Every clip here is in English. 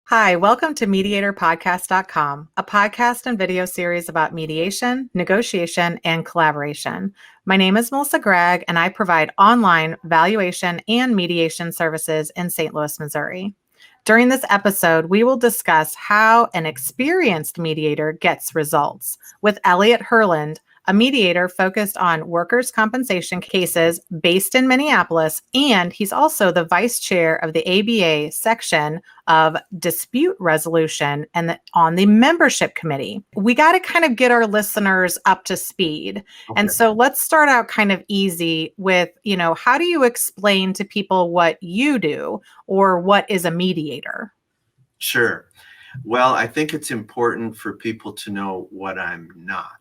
Hi, welcome to MediatorPodcast.com, a podcast and video series about mediation, negotiation, and collaboration. My name is Melissa Gragg, and I provide online valuation and mediation services in St. Louis, Missouri. During this episode, we will discuss how an experienced mediator gets results with Elliot Herland, a mediator focused on workers' compensation cases based in Minneapolis, and he's also the vice chair of the ABA section of dispute resolution and on the membership committee. We got to kind of get our listeners up to speed. Okay. And so let's start out kind of easy with, how do you explain to people what you do or what is a mediator? Sure. Well, I think it's important for people to know what I'm not.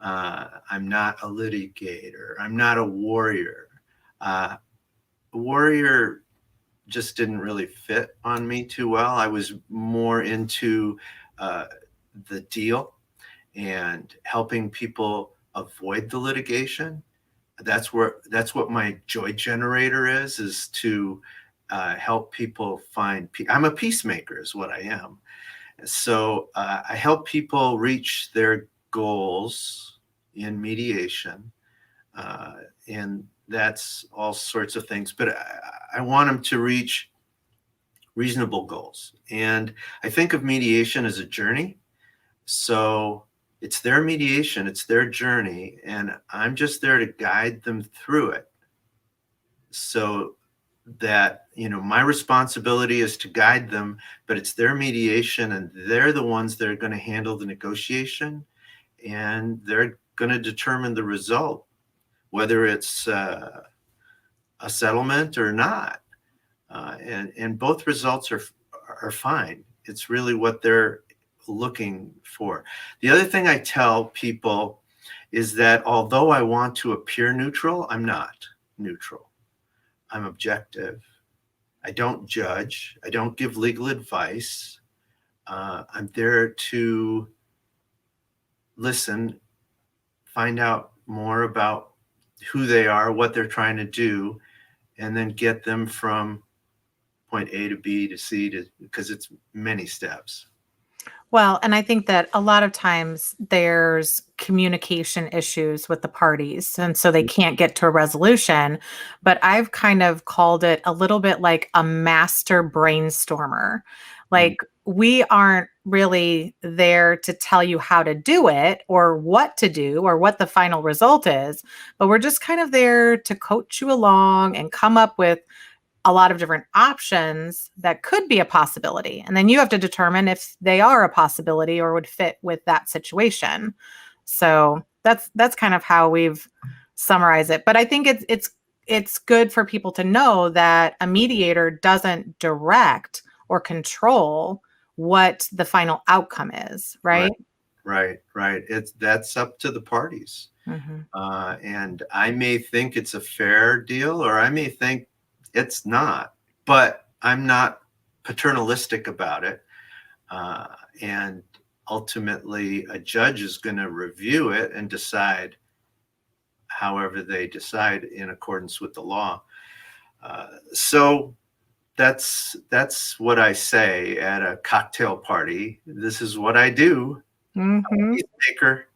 I'm not a litigator. I'm not a warrior. A warrior just didn't really fit on me too well. I was more into the deal and helping people avoid the litigation. That's what my joy generator is to help people find peace. I'm a peacemaker is what I am. So I help people reach their goals in mediation, and that's all sorts of things, but I want them to reach reasonable goals. And I think of mediation as a journey. So it's their mediation, it's their journey, and I'm just there to guide them through it. So that, my responsibility is to guide them, but it's their mediation, and they're the ones that are going to handle the negotiation, and they're going to determine the result, whether it's a settlement or not. And both results are fine. It's really what they're looking for. The other thing I tell people is that although I want to appear neutral, I'm not neutral. I'm objective. I don't judge. I don't give legal advice. I'm there to listen, find out more about who they are, what they're trying to do, and then get them from point A to B to C because it's many steps. Well, and I think that a lot of times there's communication issues with the parties, and so they can't get to a resolution. But I've kind of called it a little bit like a master brainstormer. Like, we aren't really there to tell you how to do it or what to do or what the final result is, but we're just kind of there to coach you along and come up with a lot of different options that could be a possibility. And then you have to determine if they are a possibility or would fit with that situation. So that's kind of how we've summarized it. But I think it's good for people to know that a mediator doesn't direct or control what the final outcome is, right? Right. That's up to the parties. Mm-hmm. And I may think it's a fair deal, or I may think it's not, but I'm not paternalistic about it. And ultimately, a judge is going to review it and decide however they decide in accordance with the law. So that's what I say at a cocktail party. This is what I do. Mm-hmm. I'm a peacemaker.